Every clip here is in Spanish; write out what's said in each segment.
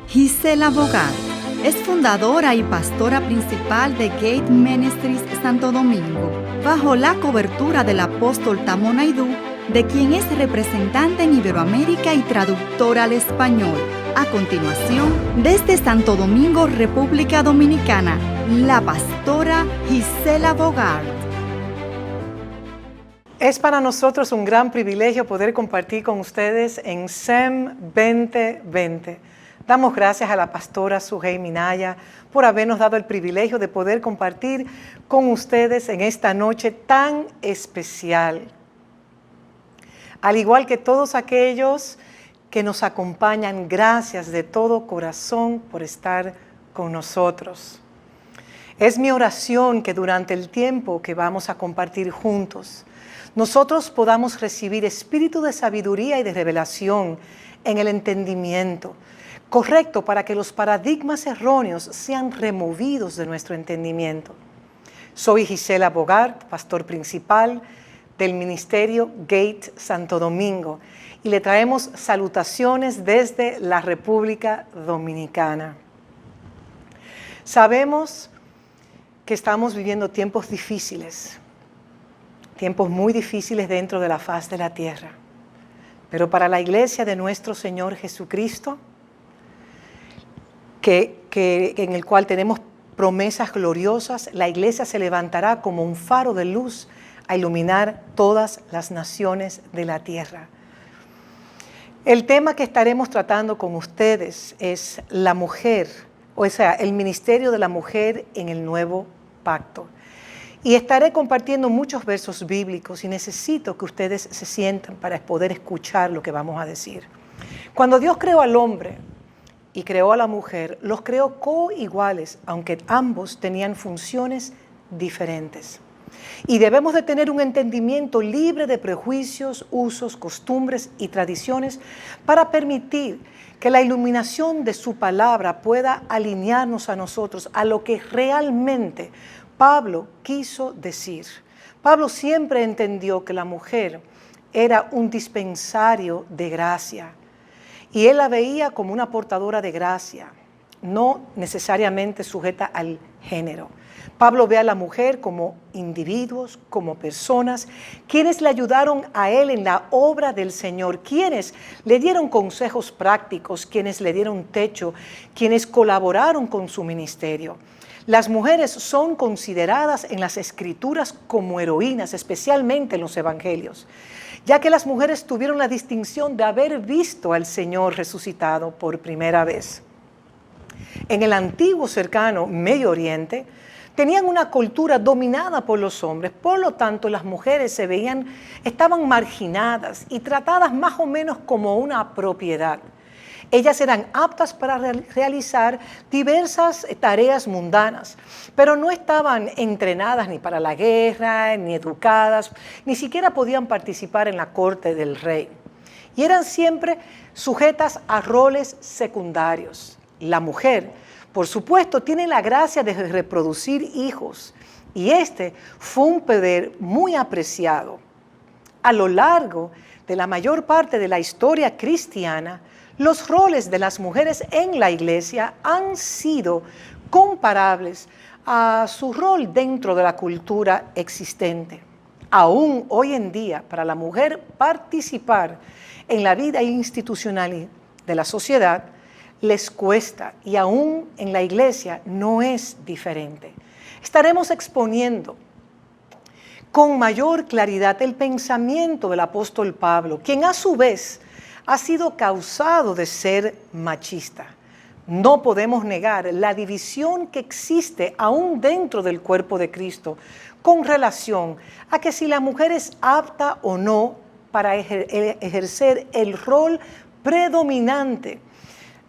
Gisela Bogart es fundadora y pastora principal de Gate Ministries Santo Domingo, bajo la cobertura del apóstol Tamón Aidú, de quien es representante en Iberoamérica y traductora al español. A continuación, desde Santo Domingo, República Dominicana, la pastora Gisela Bogart. Es para nosotros un gran privilegio poder compartir con ustedes en SEM 2020. Damos gracias a la pastora Sujei Minaya por habernos dado el privilegio de poder compartir con ustedes en esta noche tan especial. Al igual que todos aquellos que nos acompañan, gracias de todo corazón por estar con nosotros. Es mi oración que durante el tiempo que vamos a compartir juntos, nosotros podamos recibir espíritu de sabiduría y de revelación en el entendimiento correcto para que los paradigmas erróneos sean removidos de nuestro entendimiento. Soy Gisela Bogart, pastor principal del Ministerio Gate Santo Domingo, y le traemos salutaciones desde la República Dominicana. Sabemos que estamos viviendo tiempos difíciles, tiempos muy difíciles dentro de la faz de la tierra, pero para la iglesia de nuestro Señor Jesucristo, en el cual tenemos promesas gloriosas, la iglesia se levantará como un faro de luz a iluminar todas las naciones de la tierra. El tema que estaremos tratando con ustedes es la mujer, o sea, el ministerio de la mujer en el nuevo pacto. Y estaré compartiendo muchos versos bíblicos y necesito que ustedes se sientan para poder escuchar lo que vamos a decir. Cuando Dios creó al hombre y creó a la mujer, los creó coiguales, aunque ambos tenían funciones diferentes. Y debemos de tener un entendimiento libre de prejuicios, usos, costumbres y tradiciones para permitir que la iluminación de su palabra pueda alinearnos a nosotros a lo que realmente Pablo quiso decir. Pablo siempre entendió que la mujer era un dispensario de gracia y él la veía como una portadora de gracia, no necesariamente sujeta al género. Pablo ve a la mujer como individuos, como personas, quienes le ayudaron a él en la obra del Señor, quienes le dieron consejos prácticos, quienes le dieron techo, quienes colaboraron con su ministerio. Las mujeres son consideradas en las Escrituras como heroínas, especialmente en los Evangelios, ya que las mujeres tuvieron la distinción de haber visto al Señor resucitado por primera vez. En el antiguo cercano Medio Oriente, tenían una cultura dominada por los hombres, por lo tanto las mujeres estaban marginadas y tratadas más o menos como una propiedad. Ellas eran aptas para realizar diversas tareas mundanas, pero no estaban entrenadas ni para la guerra, ni educadas, ni siquiera podían participar en la corte del rey. Y eran siempre sujetas a roles secundarios. La mujer, por supuesto, tiene la gracia de reproducir hijos, y este fue un poder muy apreciado. A lo largo de la mayor parte de la historia cristiana, los roles de las mujeres en la iglesia han sido comparables a su rol dentro de la cultura existente. Aún hoy en día, para la mujer participar en la vida institucional de la sociedad, les cuesta, y aún en la iglesia no es diferente. Estaremos exponiendo con mayor claridad el pensamiento del apóstol Pablo, quien a su vez ha sido causado de ser machista. No podemos negar la división que existe aún dentro del cuerpo de Cristo con relación a que si la mujer es apta o no para ejercer el rol predominante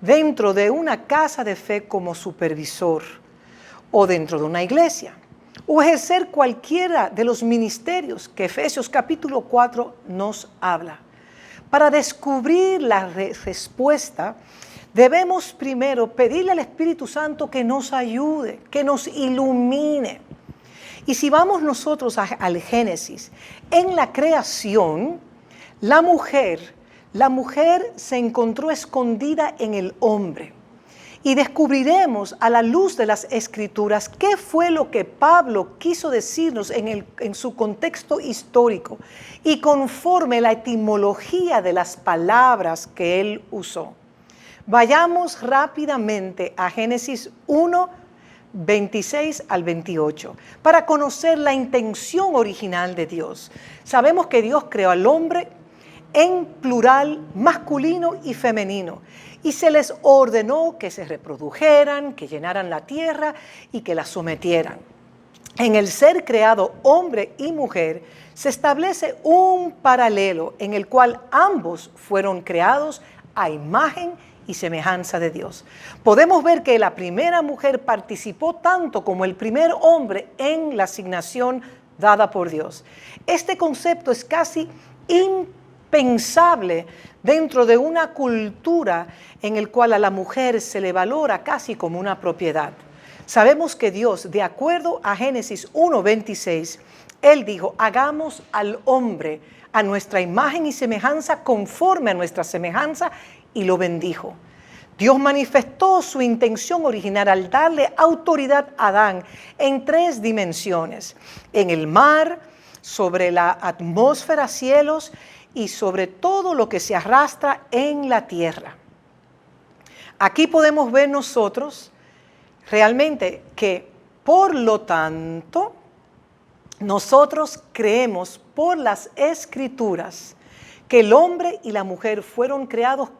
dentro de una casa de fe como supervisor o dentro de una iglesia, o ejercer cualquiera de los ministerios que Efesios capítulo 4 nos habla. Para descubrir la respuesta, debemos primero pedirle al Espíritu Santo que nos ayude, que nos ilumine. Y si vamos nosotros al Génesis, en la creación, la mujer se encontró escondida en el hombre. y descubriremos a la luz de las Escrituras qué fue lo que Pablo quiso decirnos en su contexto histórico y conforme la etimología de las palabras que él usó. Vayamos rápidamente a Génesis 1, 26 al 28, para conocer la intención original de Dios. Sabemos que Dios creó al hombre en plural, masculino y femenino, y se les ordenó que se reprodujeran, que llenaran la tierra y que la sometieran. En el ser creado hombre y mujer se establece un paralelo en el cual ambos fueron creados a imagen y semejanza de Dios. Podemos ver que la primera mujer participó tanto como el primer hombre en la asignación dada por Dios. Este concepto es casi impensable dentro de una cultura en el cual a la mujer se le valora casi como una propiedad. Sabemos que Dios, de acuerdo a Génesis 1:26, Él dijo: hagamos al hombre a nuestra imagen y semejanza, conforme a nuestra semejanza, y lo bendijo. Dios manifestó su intención original al darle autoridad a Adán en 3 dimensiones: en el mar, sobre la atmósfera, cielos, y sobre todo lo que se arrastra en la tierra. Aquí podemos ver nosotros realmente que, por lo tanto, nosotros creemos por las Escrituras que el hombre y la mujer fueron creados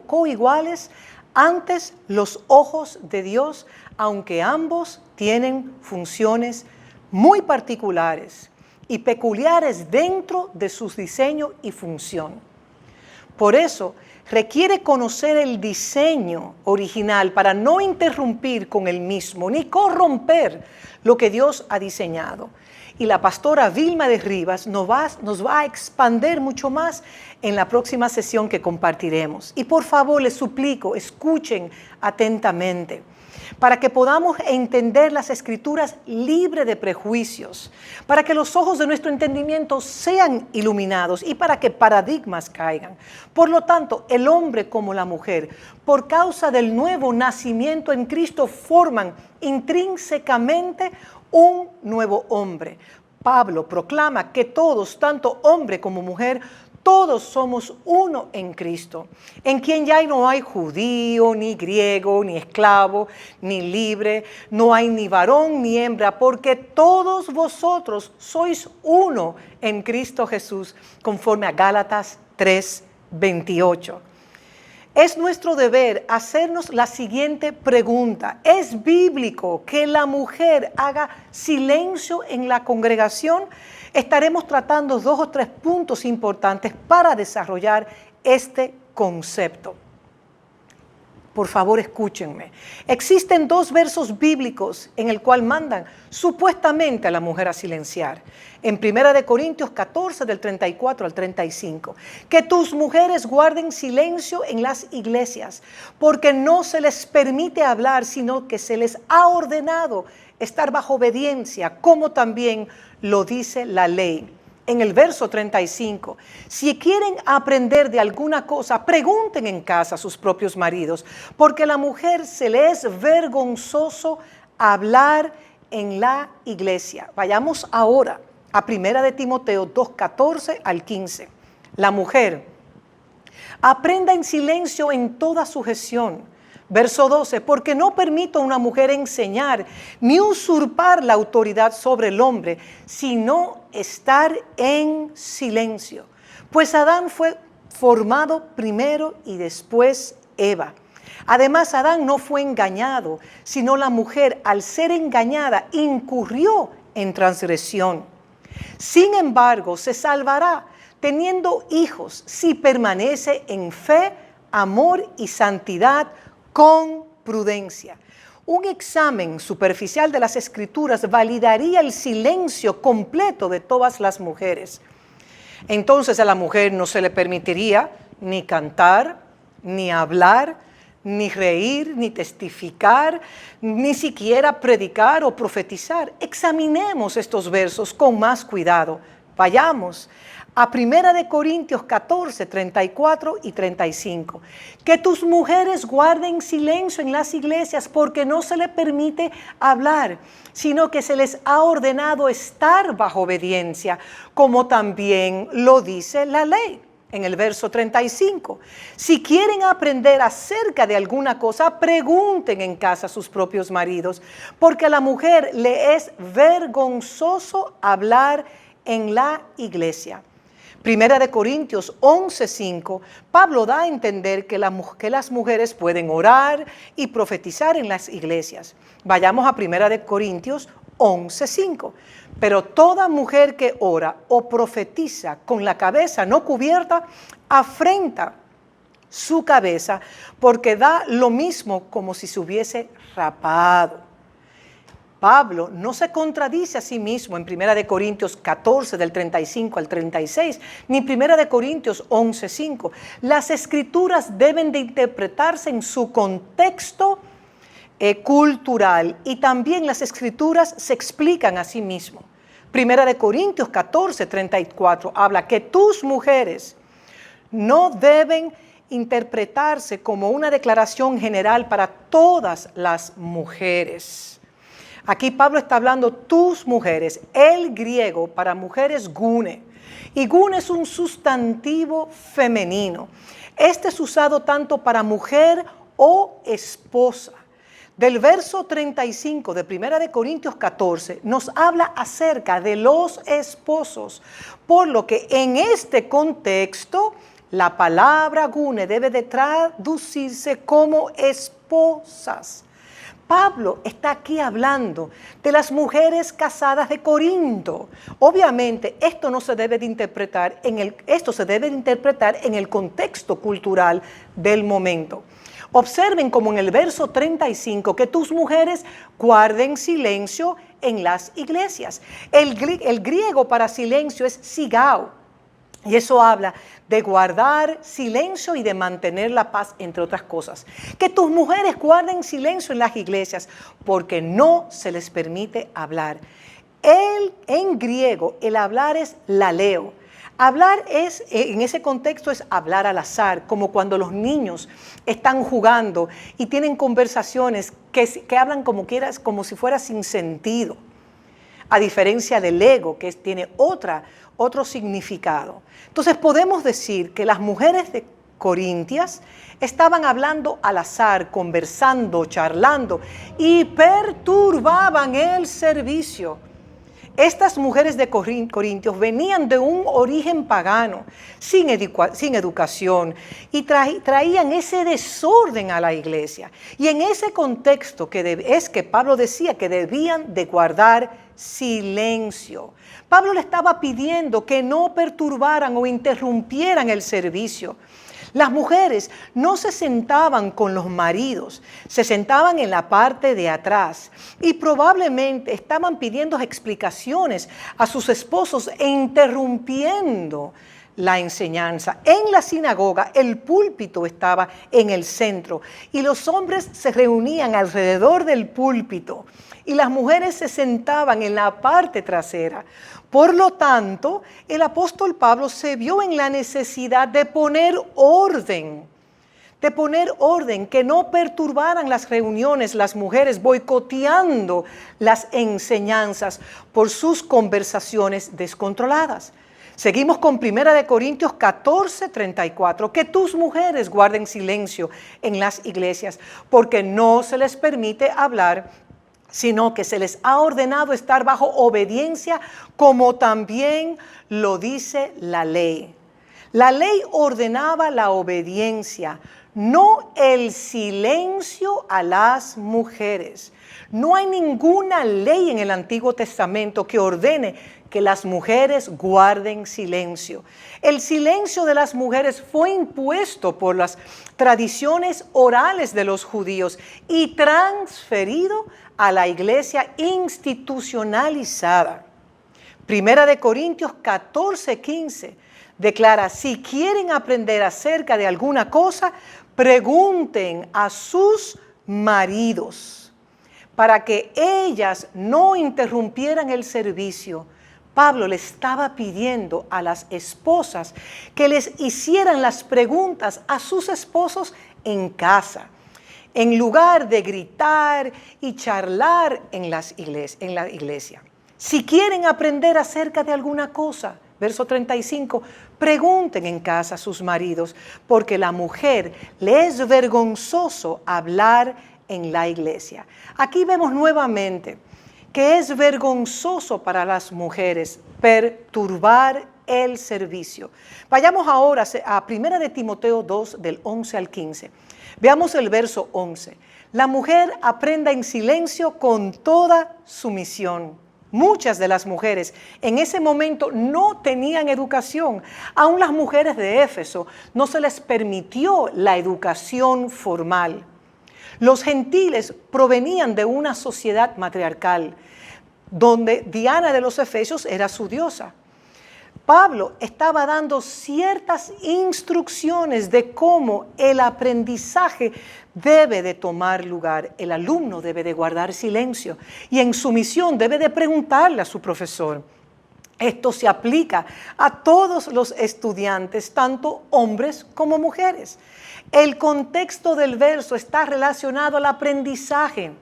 coiguales ante los ojos de Dios, aunque ambos tienen funciones muy particulares y peculiares dentro de su diseño y función. Por eso requiere conocer el diseño original para no interrumpir con el mismo ni corromper lo que Dios ha diseñado. Y la pastora Vilma de Rivas nos va a expandir mucho más en la próxima sesión que compartiremos. Y por favor, les suplico, escuchen atentamente, para que podamos entender las Escrituras libre de prejuicios, para que los ojos de nuestro entendimiento sean iluminados y para que paradigmas caigan. Por lo tanto, el hombre como la mujer, por causa del nuevo nacimiento en Cristo, forman intrínsecamente un nuevo hombre. Pablo proclama que todos, tanto hombre como mujer, todos somos uno en Cristo, en quien ya no hay judío, ni griego, ni esclavo, ni libre, no hay ni varón ni hembra, porque todos vosotros sois uno en Cristo Jesús, conforme a Gálatas 3:28. Es nuestro deber hacernos la siguiente pregunta: ¿es bíblico que la mujer haga silencio en la congregación? Estaremos tratando 2 o 3 puntos importantes para desarrollar este concepto. Por favor, escúchenme. Existen 2 versos bíblicos en el cual mandan supuestamente a la mujer a silenciar. En 1 Corintios 14, del 34 al 35. Que tus mujeres guarden silencio en las iglesias, porque no se les permite hablar, sino que se les ha ordenado estar bajo obediencia, como también lo dice la ley. En el verso 35, si quieren aprender de alguna cosa, pregunten en casa a sus propios maridos, porque a la mujer se le es vergonzoso hablar en la iglesia. Vayamos ahora a 1 Timoteo 2:14 al 15. La mujer aprenda en silencio en toda sujeción. Verso 12, porque no permito a una mujer enseñar ni usurpar la autoridad sobre el hombre, sino estar en silencio. Pues Adán fue formado primero y después Eva. Además, Adán no fue engañado, sino la mujer, al ser engañada, incurrió en transgresión. Sin embargo, se salvará teniendo hijos si permanece en fe, amor y santidad, con prudencia. Un examen superficial de las Escrituras validaría el silencio completo de todas las mujeres. Entonces a la mujer no se le permitiría ni cantar, ni hablar, ni reír, ni testificar, ni siquiera predicar o profetizar. Examinemos estos versos con más cuidado. Vayamos a 1 Corintios 14, 34 y 35. Que tus mujeres guarden silencio en las iglesias porque no se les permite hablar, sino que se les ha ordenado estar bajo obediencia, como también lo dice la ley. En el verso 35, si quieren aprender acerca de alguna cosa, pregunten en casa a sus propios maridos, porque a la mujer le es vergonzoso hablar en la iglesia. 1 Corintios 11:5, Pablo da a entender que las mujeres pueden orar y profetizar en las iglesias. Vayamos a 1 Corintios 11:5. Pero toda mujer que ora o profetiza con la cabeza no cubierta, afrenta su cabeza porque da lo mismo como si se hubiese rapado. Pablo no se contradice a sí mismo en 1 Corintios 14 del 35 al 36, ni 1 Corintios 11:5. Las escrituras deben de interpretarse en su contexto cultural, y también las escrituras se explican a sí mismo. 1 Corintios 14, 34 habla que tus mujeres no deben interpretarse como una declaración general para todas las mujeres. Aquí Pablo está hablando tus mujeres. El griego para mujeres gune, y gune es un sustantivo femenino. Este es usado tanto para mujer o esposa. Del verso 35 de 1 Corintios 14 nos habla acerca de los esposos, por lo que en este contexto la palabra gune debe de traducirse como esposas. Pablo está aquí hablando de las mujeres casadas de Corinto. Obviamente esto no se debe de interpretar esto se debe de interpretar en el contexto cultural del momento. Observen como en el verso 35 que tus mujeres guarden silencio en las iglesias. El griego para silencio es sigao, y eso habla de guardar silencio y de mantener la paz, entre otras cosas. Que tus mujeres guarden silencio en las iglesias porque no se les permite hablar. En griego el hablar es laleo. Hablar en ese contexto es hablar al azar, como cuando los niños están jugando y tienen conversaciones que hablan como si fuera sin sentido, a diferencia del ego, que tiene otro significado. Entonces podemos decir que las mujeres de Corintias estaban hablando al azar, conversando, charlando, y perturbaban el servicio. Estas mujeres de Corintios venían de un origen pagano, sin educación, y traían ese desorden a la iglesia. Y en ese contexto es que Pablo decía que debían de guardar silencio. Pablo le estaba pidiendo que no perturbaran o interrumpieran el servicio. Las mujeres no se sentaban con los maridos, se sentaban en la parte de atrás y probablemente estaban pidiendo explicaciones a sus esposos e interrumpiendo la enseñanza. En la sinagoga el púlpito estaba en el centro y los hombres se reunían alrededor del púlpito y las mujeres se sentaban en la parte trasera. Por lo tanto, el apóstol Pablo se vio en la necesidad de poner orden, que no perturbaran las reuniones, las mujeres boicoteando las enseñanzas por sus conversaciones descontroladas. Seguimos con 1 Corintios 14, 34, que tus mujeres guarden silencio en las iglesias, porque no se les permite hablar, sino que se les ha ordenado estar bajo obediencia, como también lo dice la ley. La ley ordenaba la obediencia, no el silencio a las mujeres. No hay ninguna ley en el Antiguo Testamento que ordene que las mujeres guarden silencio. El silencio de las mujeres fue impuesto por las tradiciones orales de los judíos y transferido a la iglesia institucionalizada. 1 Corintios 14, 15 declara: si quieren aprender acerca de alguna cosa, pregunten a sus maridos, para que ellas no interrumpieran el servicio, Pablo le estaba pidiendo a las esposas que les hicieran las preguntas a sus esposos en casa, en lugar de gritar y charlar en la iglesia. Si quieren aprender acerca de alguna cosa, verso 35, pregunten en casa a sus maridos, porque la mujer le es vergonzoso hablar en la iglesia. Aquí vemos nuevamente que es vergonzoso para las mujeres perturbar el servicio. Vayamos ahora a 1 de Timoteo 2, del 11 al 15. Veamos el verso 11. La mujer aprenda en silencio con toda sumisión. Muchas de las mujeres en ese momento no tenían educación. Aún las mujeres de Éfeso no se les permitió la educación formal. Los gentiles provenían de una sociedad matriarcal, donde Diana de los Efesios era su diosa. Pablo estaba dando ciertas instrucciones de cómo el aprendizaje debe de tomar lugar. El alumno debe de guardar silencio y en sumisión debe de preguntarle a su profesor. Esto se aplica a todos los estudiantes, tanto hombres como mujeres. El contexto del verso está relacionado al aprendizaje.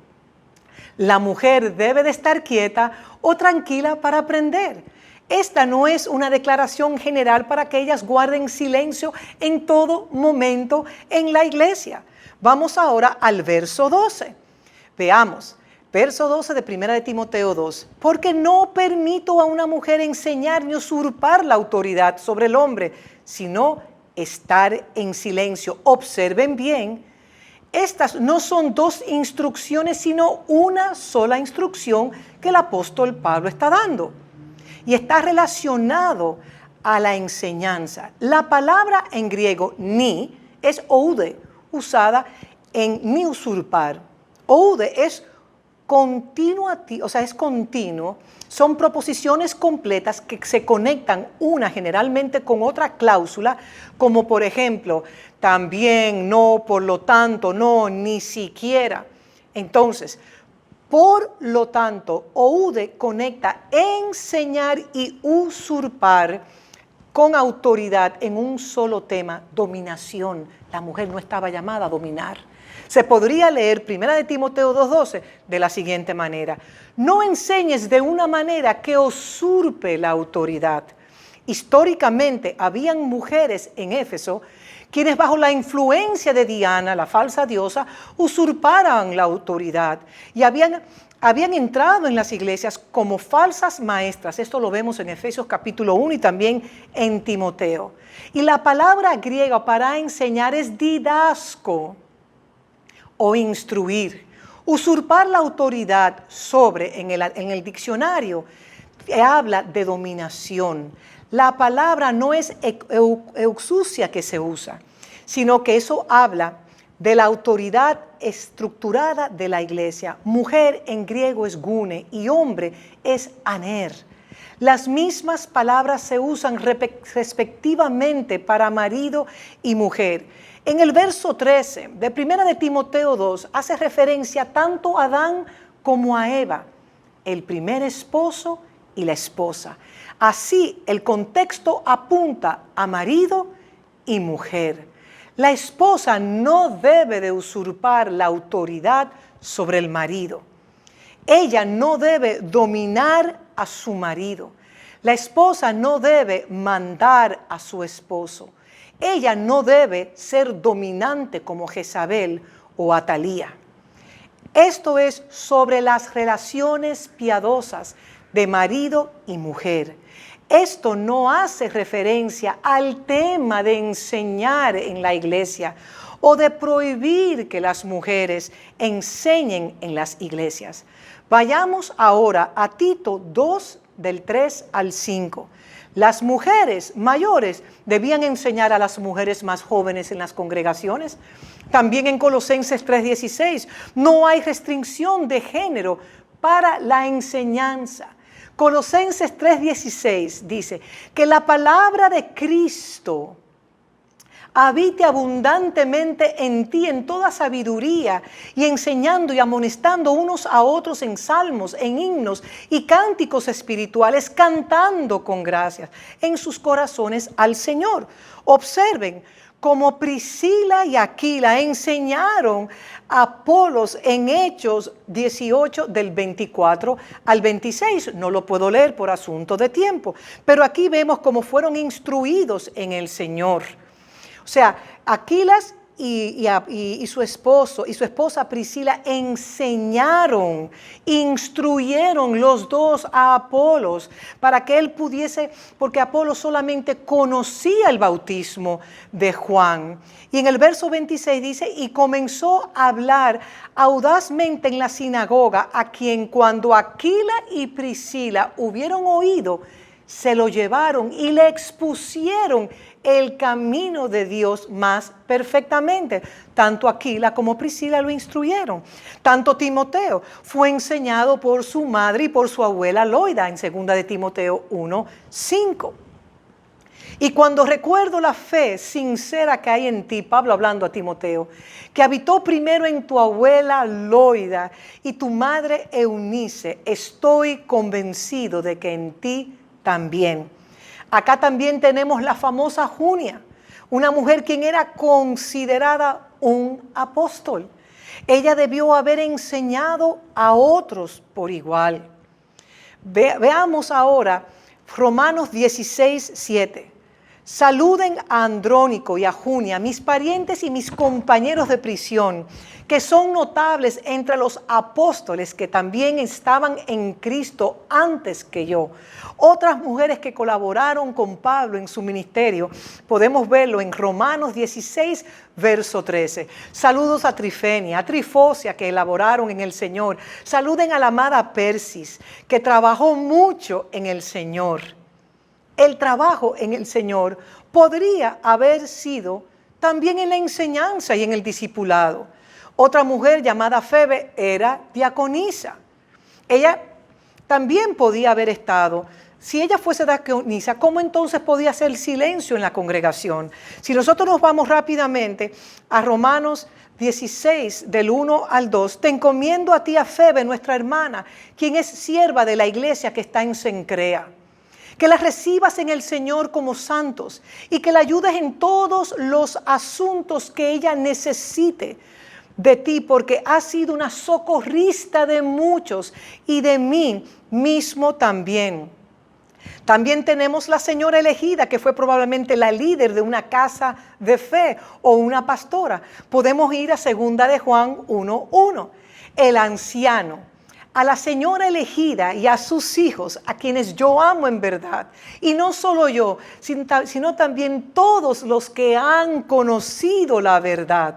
La mujer debe de estar quieta o tranquila para aprender. Esta no es una declaración general para que ellas guarden silencio en todo momento en la iglesia. Vamos ahora al verso 12. Veamos, verso 12 de 1 de Timoteo 2. Porque no permito a una mujer enseñar ni usurpar la autoridad sobre el hombre, sino estar en silencio. Observen bien, estas no son dos instrucciones, sino una sola instrucción que el apóstol Pablo está dando. Y está relacionado a la enseñanza. La palabra en griego ni es oude, usada en ni usurpar. Oude es continuativo, es continuo. Son proposiciones completas que se conectan una generalmente con otra cláusula, como por ejemplo, también, no, por lo tanto, no, ni siquiera. Entonces, por lo tanto, oude conecta enseñar y usurpar con autoridad en un solo tema, dominación. La mujer no estaba llamada a dominar. Se podría leer 1 de Timoteo 2:12 de la siguiente manera. No enseñes de una manera que usurpe la autoridad. Históricamente habían mujeres en Éfeso quienes bajo la influencia de Diana, la falsa diosa, usurparan la autoridad y habían entrado en las iglesias como falsas maestras. Esto lo vemos en Efesios capítulo 1 y también en Timoteo. Y la palabra griega para enseñar es didasco o instruir. Usurpar la autoridad sobre, en el diccionario, habla de dominación. La palabra no es exousia que se usa, sino que eso habla de la autoridad estructurada de la iglesia. Mujer en griego es gune y hombre es aner. Las mismas palabras se usan respectivamente para marido y mujer. En el verso 13 de 1 de Timoteo 2 hace referencia tanto a Adán como a Eva, el primer esposo y la esposa. Así, el contexto apunta a marido y mujer. La esposa no debe de usurpar la autoridad sobre el marido. Ella no debe dominar a su marido. La esposa no debe mandar a su esposo. Ella no debe ser dominante como Jezabel o Atalía. Esto es sobre las relaciones piadosas de marido y mujer. Esto no hace referencia al tema de enseñar en la iglesia o de prohibir que las mujeres enseñen en las iglesias. Vayamos ahora a Tito 2, del 3 al 5. Las mujeres mayores debían enseñar a las mujeres más jóvenes en las congregaciones. También en Colosenses 3:16 no hay restricción de género para la enseñanza. Colosenses 3:16 dice que la palabra de Cristo habite abundantemente en ti en toda sabiduría, y enseñando y amonestando unos a otros en salmos, en himnos y cánticos espirituales, cantando con gracias en sus corazones al Señor. Observen como Priscila y Aquila enseñaron a Apolos en Hechos 18 del 24 al 26. No lo puedo leer por asunto de tiempo, pero aquí vemos cómo fueron instruidos en el Señor. O sea, Aquilas y su esposo y su esposa Priscila enseñaron, instruyeron los dos a Apolos para que él pudiese, porque Apolos solamente conocía el bautismo de Juan. Y en el verso 26 dice, y comenzó a hablar audazmente en la sinagoga, a quien cuando Aquila y Priscila hubieron oído, se lo llevaron y le expusieron el camino de Dios más perfectamente. Tanto Aquila como Priscila lo instruyeron. Tanto Timoteo fue enseñado por su madre y por su abuela Loida en 2 de Timoteo 1:5. Y cuando recuerdo la fe sincera que hay en ti, Pablo hablando a Timoteo, que habitó primero en tu abuela Loida y tu madre Eunice, estoy convencido de que en ti también. Acá también tenemos la famosa Junia, una mujer quien era considerada un apóstol. Ella debió haber enseñado a otros por igual. Veamos ahora Romanos 16:7. Saluden a Andrónico y a Junia, mis parientes y mis compañeros de prisión, que son notables entre los apóstoles que también estaban en Cristo antes que yo. Otras mujeres que colaboraron con Pablo en su ministerio, podemos verlo en Romanos 16, verso 13. Saludos a Trifenia, a Trifosia, que elaboraron en el Señor. Saluden a la amada Persis, que trabajó mucho en el Señor. El trabajo en el Señor podría haber sido también en la enseñanza y en el discipulado. Otra mujer llamada Febe era diaconisa. Ella también podía haber estado. Si ella fuese diaconisa, ¿cómo entonces podía hacer silencio en la congregación? Si nosotros nos vamos rápidamente a Romanos 16, del 1 al 2, te encomiendo a ti a Febe, nuestra hermana, quien es sierva de la iglesia que está en Cencrea. Que la recibas en el Señor como santos y que la ayudes en todos los asuntos que ella necesite de ti, porque has sido una socorrista de muchos y de mí mismo también. También tenemos la señora elegida, que fue probablemente la líder de una casa de fe o una pastora. Podemos ir a 2 de Juan 1:1. El anciano, a la señora elegida y a sus hijos, a quienes yo amo en verdad. Y no solo yo, sino también todos los que han conocido la verdad.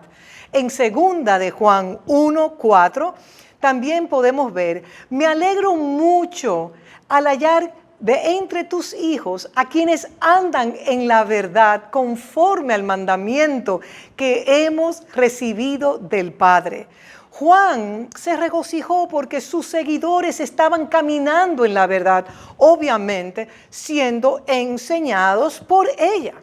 En 2 de Juan 1:4 también podemos ver, me alegro mucho al hallar de entre tus hijos a quienes andan en la verdad conforme al mandamiento que hemos recibido del Padre. Juan se regocijó porque sus seguidores estaban caminando en la verdad, obviamente siendo enseñados por ella.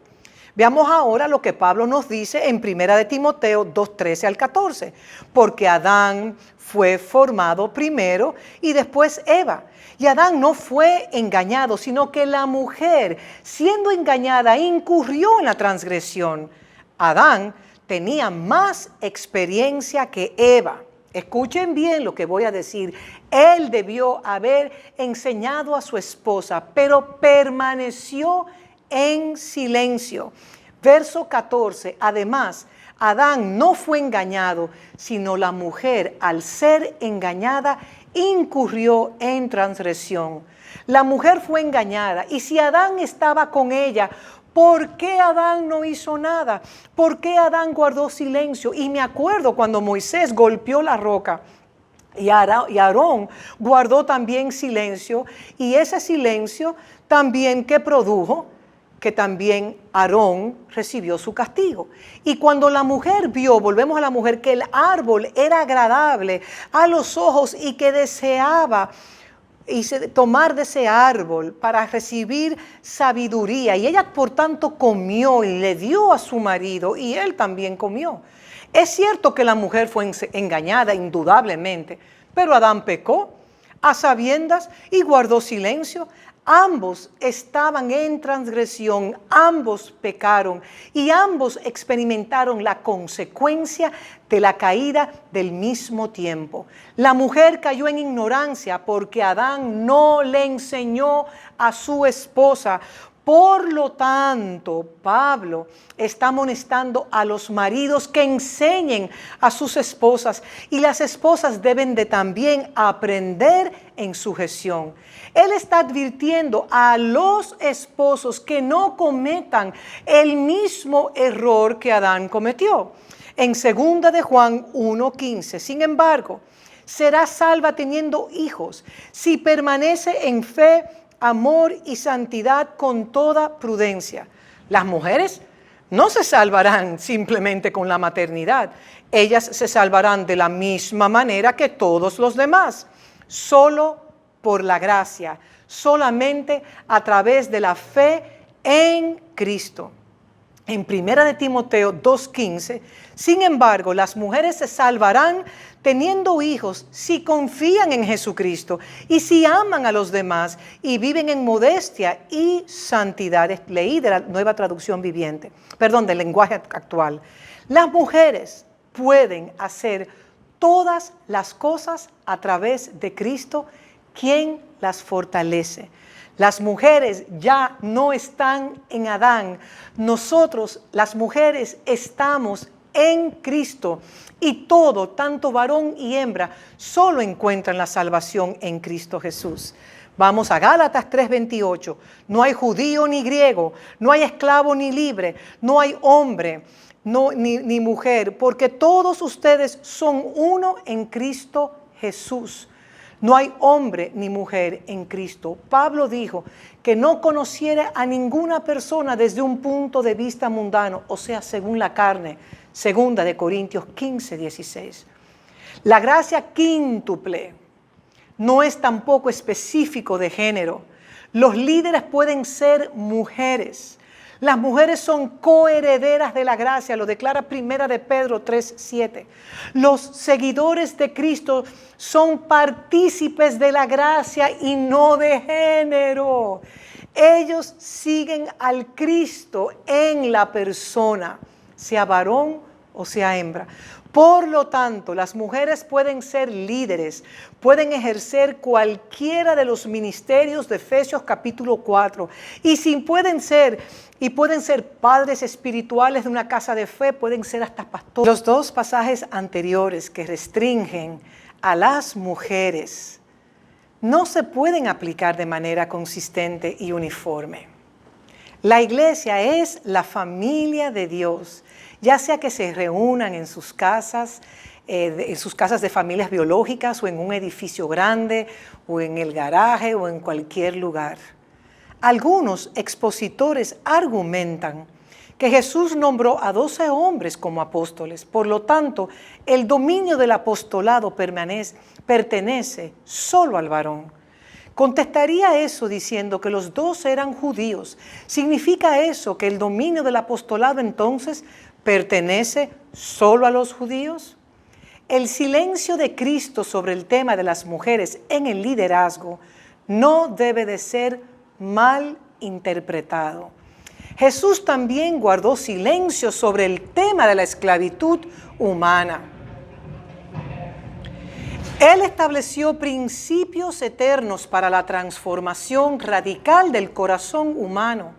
Veamos ahora lo que Pablo nos dice en 1 de Timoteo 2:13 al 14. Porque Adán fue formado primero y después Eva. Y Adán no fue engañado, sino que la mujer, siendo engañada, incurrió en la transgresión. Adán tenía más experiencia que Eva. Escuchen bien lo que voy a decir. Él debió haber enseñado a su esposa, pero permaneció en silencio. Verso 14. Además, Adán no fue engañado, sino la mujer, al ser engañada, incurrió en transgresión. La mujer fue engañada, y si Adán estaba con ella, ¿por qué Adán no hizo nada? ¿Por qué Adán guardó silencio? Y me acuerdo cuando Moisés golpeó la roca y Aarón guardó también silencio, y ese silencio también que produjo que también Aarón recibió su castigo. Y cuando la mujer vio, volvemos a la mujer, que el árbol era agradable a los ojos y que deseaba tomar de ese árbol para recibir sabiduría. Y ella, por tanto, comió y le dio a su marido, y él también comió. Es cierto que la mujer fue engañada, indudablemente, pero Adán pecó a sabiendas y guardó silencio. Ambos estaban en transgresión, ambos pecaron y ambos experimentaron la consecuencia de la caída del mismo tiempo. La mujer cayó en ignorancia porque Adán no le enseñó a su esposa. Por lo tanto, Pablo está amonestando a los maridos que enseñen a sus esposas, y las esposas deben de también aprender en sujeción. Él está advirtiendo a los esposos que no cometan el mismo error que Adán cometió. En 2 de Juan 1:15, sin embargo, será salva teniendo hijos si permanece en fe, amor y santidad con toda prudencia. Las mujeres no se salvarán simplemente con la maternidad. Ellas se salvarán de la misma manera que todos los demás, solo por la gracia, solamente a través de la fe en Cristo. En 1 de Timoteo 2:15, sin embargo, las mujeres se salvarán teniendo hijos si confían en Jesucristo y si aman a los demás y viven en modestia y santidad. Leí de la Nueva Traducción Viviente, del lenguaje actual. Las mujeres pueden hacer todas las cosas a través de Cristo, quien las fortalece. Las mujeres ya no están en Adán. Nosotros, las mujeres, estamos en Cristo, y todo, tanto varón y hembra, solo encuentran la salvación en Cristo Jesús. Vamos a Gálatas 3:28. No hay judío ni griego, no hay esclavo ni libre, no hay hombre ni mujer, porque todos ustedes son uno en Cristo Jesús. No hay hombre ni mujer en Cristo. Pablo dijo que no conociera a ninguna persona desde un punto de vista mundano, o sea, según la carne. 2 de Corintios 15:16. La gracia quíntuple no es tampoco específico de género. Los líderes pueden ser mujeres. Las mujeres son coherederas de la gracia, lo declara 1 de Pedro 3:7. Los seguidores de Cristo son partícipes de la gracia y no de género. Ellos siguen al Cristo en la persona, sea varón o sea hembra. Por lo tanto, las mujeres pueden ser líderes, pueden ejercer cualquiera de los ministerios de Efesios capítulo 4, y pueden ser padres espirituales de una casa de fe, pueden ser hasta pastores. Los dos pasajes anteriores que restringen a las mujeres no se pueden aplicar de manera consistente y uniforme. La iglesia es la familia de Dios, ya sea que se reúnan en sus casas de familias biológicas, o en un edificio grande, o en el garaje, o en cualquier lugar. Algunos expositores argumentan que Jesús nombró a 12 hombres como apóstoles. Por lo tanto, el dominio del apostolado pertenece solo al varón. Contestaría eso diciendo que los 12 eran judíos. ¿Significa eso que el dominio del apostolado entonces pertenece solo a los judíos? El silencio de Cristo sobre el tema de las mujeres en el liderazgo no debe de ser mal interpretado. Jesús también guardó silencio sobre el tema de la esclavitud humana. Él estableció principios eternos para la transformación radical del corazón humano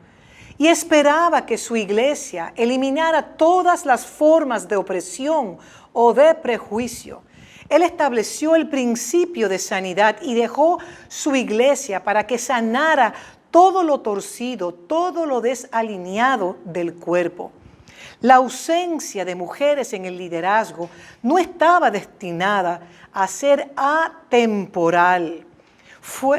y esperaba que su iglesia eliminara todas las formas de opresión o de prejuicio. Él estableció el principio de sanidad y dejó su iglesia para que sanara todo lo torcido, todo lo desalineado del cuerpo. La ausencia de mujeres en el liderazgo no estaba destinada a ser atemporal.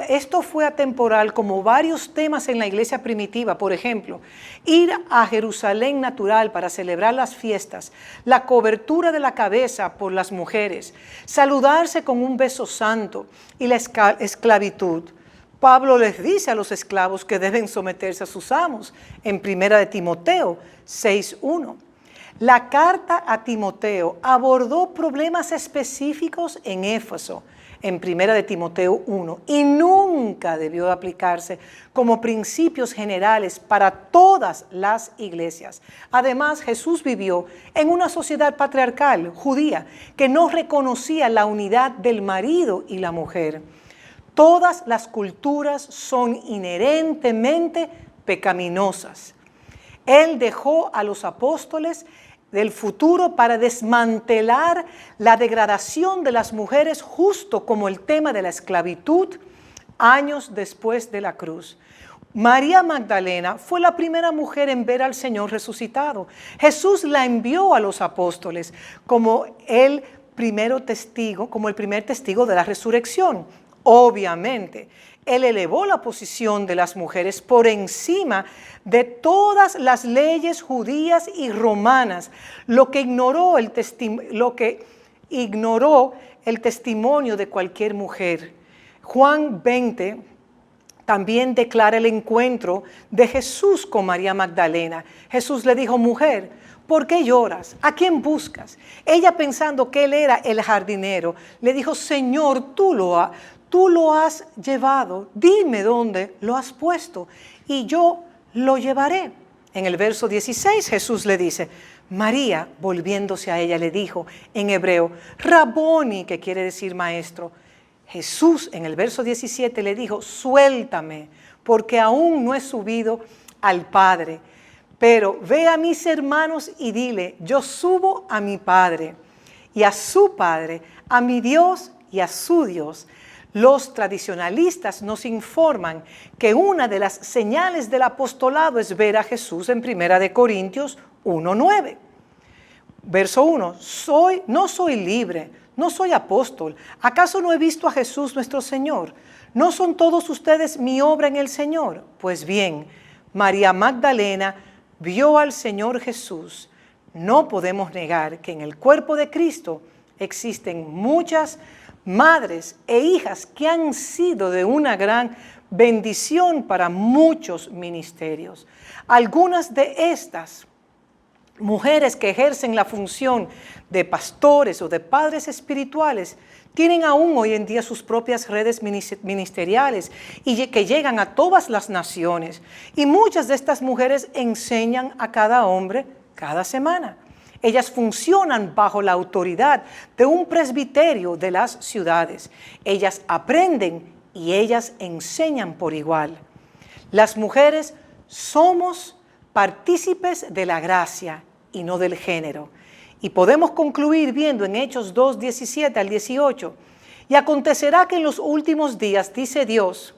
Esto fue atemporal como varios temas en la iglesia primitiva. Por ejemplo, ir a Jerusalén natural para celebrar las fiestas, la cobertura de la cabeza por las mujeres, saludarse con un beso santo y la esclavitud. Pablo les dice a los esclavos que deben someterse a sus amos en 1 de Timoteo 6:1. La carta a Timoteo abordó problemas específicos en Éfeso en 1 de Timoteo 1 y nunca debió aplicarse como principios generales para todas las iglesias. Además, Jesús vivió en una sociedad patriarcal judía que no reconocía la unidad del marido y la mujer. Todas las culturas son inherentemente pecaminosas. Él dejó a los apóstoles del futuro para desmantelar la degradación de las mujeres, justo como el tema de la esclavitud años después de la cruz. María Magdalena fue la primera mujer en ver al Señor resucitado. Jesús la envió a los apóstoles como el primer testigo de la resurrección. Obviamente, Él elevó la posición de las mujeres por encima de todas las leyes judías y romanas, lo que ignoró el testimonio de cualquier mujer. Juan 20 también declara el encuentro de Jesús con María Magdalena. Jesús le dijo: mujer, ¿por qué lloras? ¿A quién buscas? Ella, pensando que Él era el jardinero, le dijo: Señor, tú lo has llevado, dime dónde lo has puesto y yo lo llevaré. En el verso 16 Jesús le dice: María, volviéndose a ella, le dijo en hebreo, Raboni, que quiere decir maestro. Jesús en el verso 17 le dijo: suéltame, porque aún no he subido al Padre, pero ve a mis hermanos y dile: yo subo a mi Padre y a su Padre, a mi Dios y a su Dios. Los tradicionalistas nos informan que una de las señales del apostolado es ver a Jesús en 1 Corintios 1:9. Verso 1, no soy libre, no soy apóstol. ¿Acaso no he visto a Jesús nuestro Señor? ¿No son todos ustedes mi obra en el Señor? Pues bien, María Magdalena vio al Señor Jesús. No podemos negar que en el cuerpo de Cristo existen muchas madres e hijas que han sido de una gran bendición para muchos ministerios. Algunas de estas mujeres que ejercen la función de pastores o de padres espirituales tienen aún hoy en día sus propias redes ministeriales y que llegan a todas las naciones. Y muchas de estas mujeres enseñan a cada hombre cada semana. Ellas funcionan bajo la autoridad de un presbiterio de las ciudades. Ellas aprenden y ellas enseñan por igual. Las mujeres somos partícipes de la gracia y no del género. Y podemos concluir viendo en Hechos 2, 17 al 18. Y acontecerá que en los últimos días, dice Dios,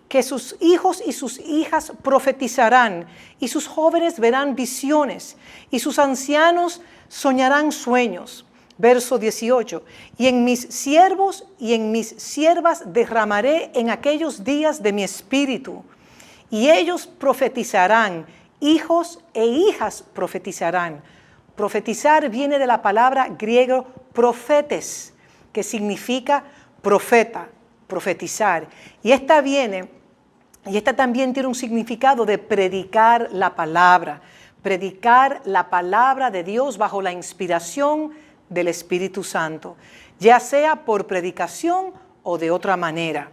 que sus hijos y sus hijas profetizarán, y sus jóvenes verán visiones, y sus ancianos soñarán sueños. Verso 18, y en mis siervos y en mis siervas derramaré en aquellos días de mi espíritu, y ellos profetizarán, hijos e hijas profetizarán. Profetizar viene de la palabra griego profetes, que significa profeta, profetizar. Y esta también tiene un significado de predicar la palabra de Dios bajo la inspiración del Espíritu Santo, ya sea por predicación o de otra manera.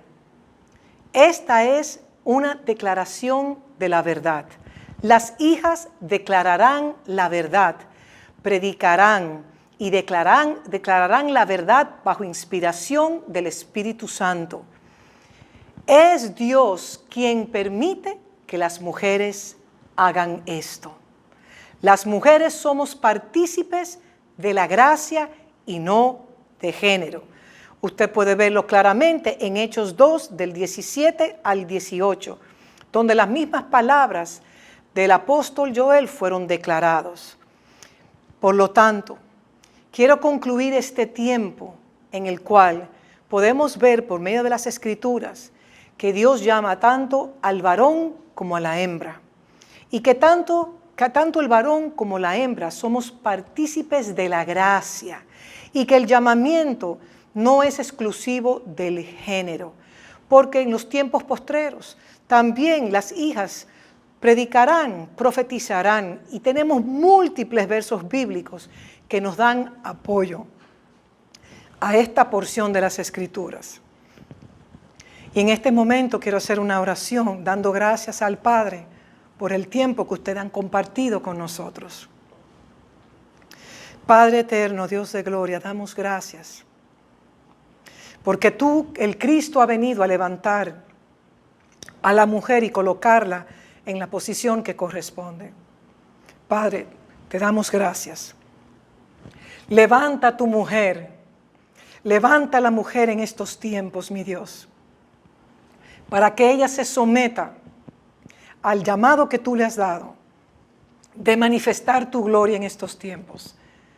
Esta es una declaración de la verdad. Las hijas declararán la verdad, predicarán y declararán la verdad bajo inspiración del Espíritu Santo. Es Dios quien permite que las mujeres hagan esto. Las mujeres somos partícipes de la gracia y no de género. Usted puede verlo claramente en Hechos 2, del 17 al 18, donde las mismas palabras del apóstol Joel fueron declarados. Por lo tanto, quiero concluir este tiempo en el cual podemos ver por medio de las Escrituras que Dios llama tanto al varón como a la hembra. Y que tanto el varón como la hembra somos partícipes de la gracia. Y que el llamamiento no es exclusivo del género. Porque en los tiempos postreros también las hijas predicarán, profetizarán. Y tenemos múltiples versos bíblicos que nos dan apoyo a esta porción de las Escrituras. Y en este momento quiero hacer una oración dando gracias al Padre por el tiempo que ustedes han compartido con nosotros. Padre eterno, Dios de gloria, damos gracias. Porque tú, el Cristo, ha venido a levantar a la mujer y colocarla en la posición que corresponde. Padre, te damos gracias. Levanta a tu mujer. Levanta a la mujer en estos tiempos, mi Dios, para que ella se someta al llamado que tú le has dado de manifestar tu gloria en estos tiempos.